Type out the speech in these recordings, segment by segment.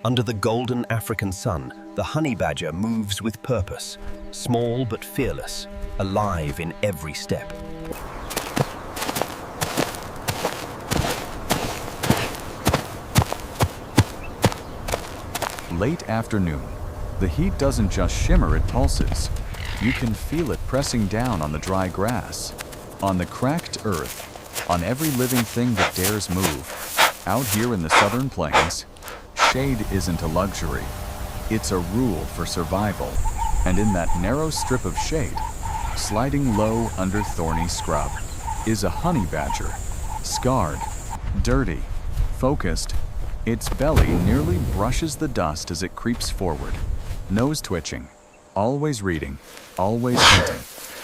Under the golden African sun, the honey badger moves with purpose, small but fearless, alive in every step. Late afternoon. The heat doesn't just shimmer, it pulses. You can feel it pressing down on the dry grass, on the cracked earth, on every living thing that dares move. Out here in the southern plains, shade isn't a luxury. It's a rule for survival. And in that narrow strip of shade, sliding low under thorny scrub, is a honey badger. Scarred, dirty, focused. Its belly nearly brushes the dust as it creeps forward. Nose twitching, always reading, always hunting.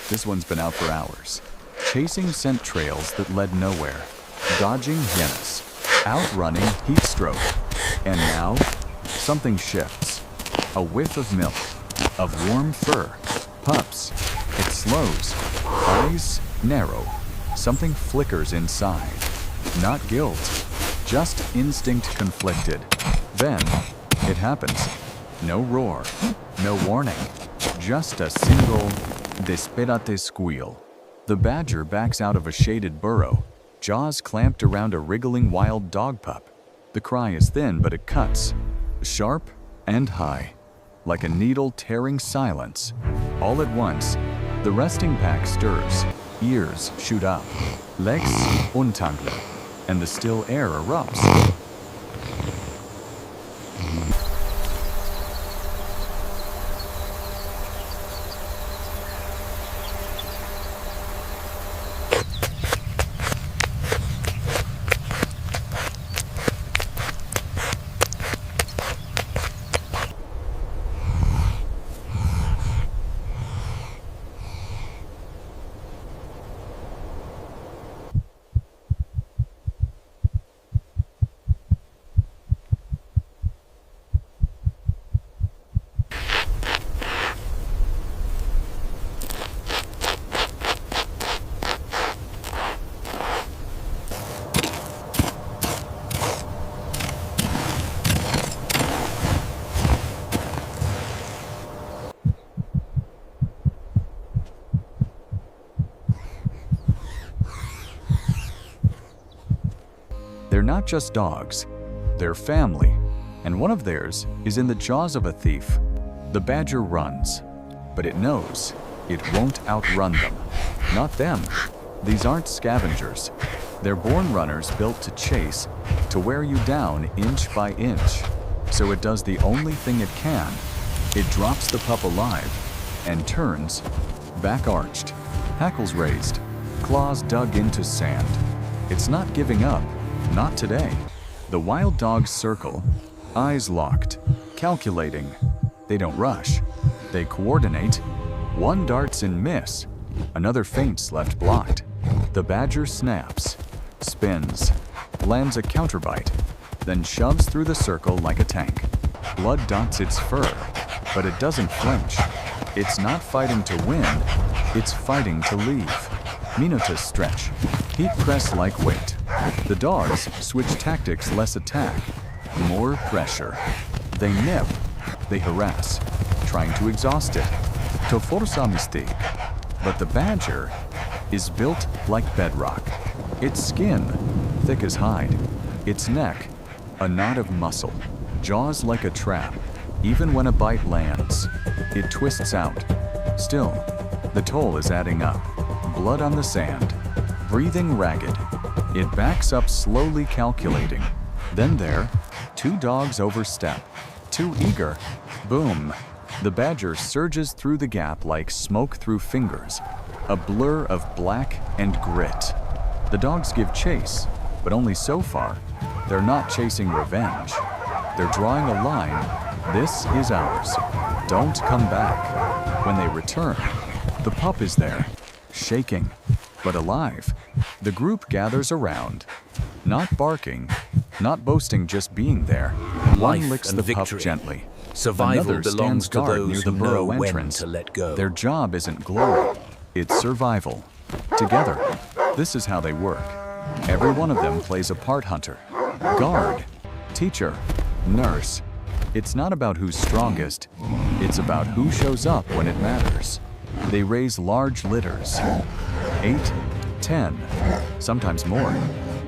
This one's been out for hours, chasing scent trails that led nowhere, dodging hyenas, outrunning heat stroke. And now, something shifts. A whiff of milk, of warm fur, pups. It slows, eyes narrow. Something flickers inside. Not guilt, just instinct conflicted. Then, it happens. No roar, no warning, just a single desperate squeal. The badger backs out of a shaded burrow, jaws clamped around a wriggling wild dog pup. The cry is thin, but it cuts, sharp and high, like a needle tearing silence. All at once, the resting pack stirs, ears shoot up, legs untangle, and the still air erupts. They're not just dogs, they're family, and one of theirs is in the jaws of a thief. The badger runs, but it knows it won't outrun them. Not them. These aren't scavengers. They're born runners built to chase, to wear you down inch by inch. So it does the only thing it can. It drops the pup alive and turns, back arched, hackles raised, claws dug into sand. It's not giving up. Not today. The wild dogs circle, eyes locked, calculating. They don't rush. They coordinate. One darts and miss. Another feints left blocked. The badger snaps, spins, lands a counterbite, then shoves through the circle like a tank. Blood dots its fur, but it doesn't flinch. It's not fighting to win. It's fighting to leave. Minutos stretch. Heat press like weight. The dogs switch tactics, less attack, more pressure. They nip, they harass, trying to exhaust it, to forza mistake. But the badger is built like bedrock. Its skin, thick as hide. Its neck, a knot of muscle. Jaws like a trap. Even when a bite lands, it twists out. Still, the toll is adding up. Blood on the sand, breathing ragged. It backs up, slowly calculating. Then there, two dogs overstep. Too eager. Boom. The badger surges through the gap like smoke through fingers. A blur of black and grit. The dogs give chase, but only so far. They're not chasing revenge. They're drawing a line. This is ours. Don't come back. When they return, the pup is there, shaking, but alive. The group gathers around, not barking, not boasting, just being there. Life One licks and the victory. pup gently. Survival Another belongs stands to guard those near the who know burrow when entrance. to let go. Their job isn't glory, it's survival. Together, this is how they work. Every one of them plays a part: hunter, guard, teacher, nurse, It's not about who's strongest, it's about who shows up when it matters. They raise large litters, 8, 10, sometimes more.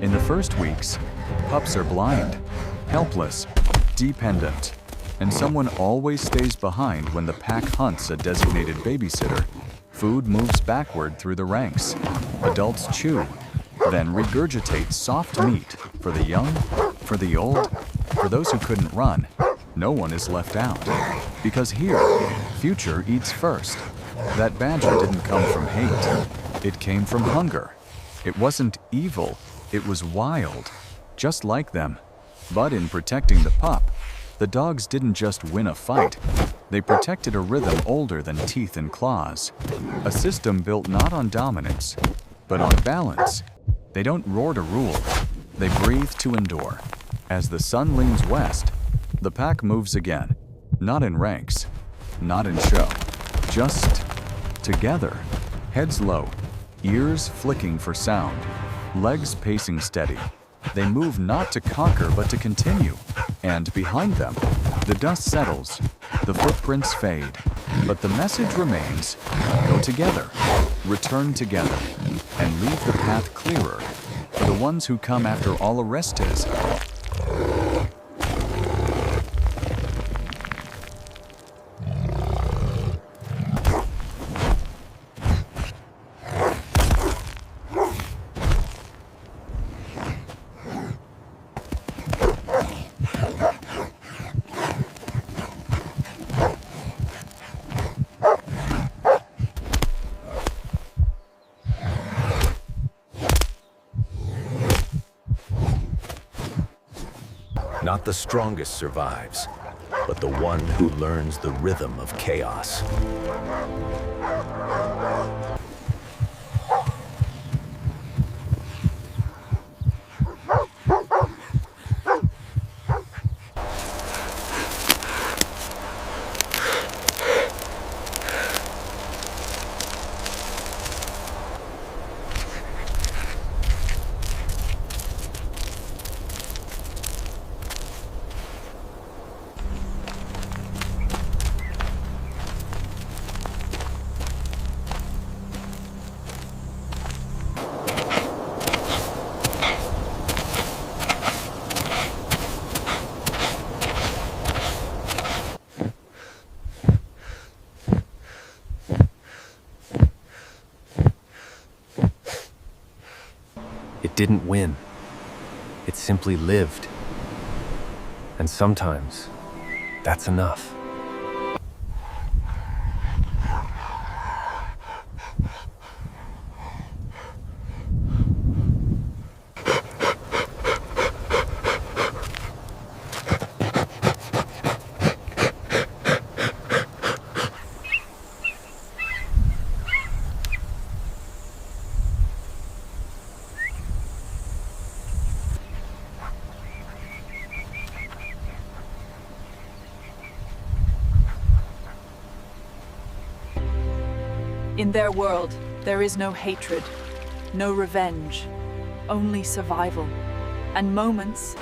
In the first weeks, pups are blind, helpless, dependent, and someone always stays behind when the pack hunts a designated babysitter. Food moves backward through the ranks. Adults chew, then regurgitate soft meat for the young, for the old, for those who couldn't run. No one is left out. Because here, future eats first. That badger didn't come from hate. It came from hunger. It wasn't evil, it was wild, just like them. But in protecting the pup, the dogs didn't just win a fight. They protected a rhythm older than teeth and claws. A system built not on dominance, but on balance. They don't roar to rule, they breathe to endure. As the sun leans west, the pack moves again. Not in ranks, not in show, just together. Heads low, ears flicking for sound, legs pacing steady. They move not to conquer but to continue. And behind them, the dust settles, the footprints fade, but the message remains: go together, return together, and leave the path clearer for the ones who come after all Orestes. Not the strongest survives, but the one who learns the rhythm of chaos. It didn't win. It simply lived. And sometimes, that's enough. In their world, there is no hatred, no revenge, only survival, and moments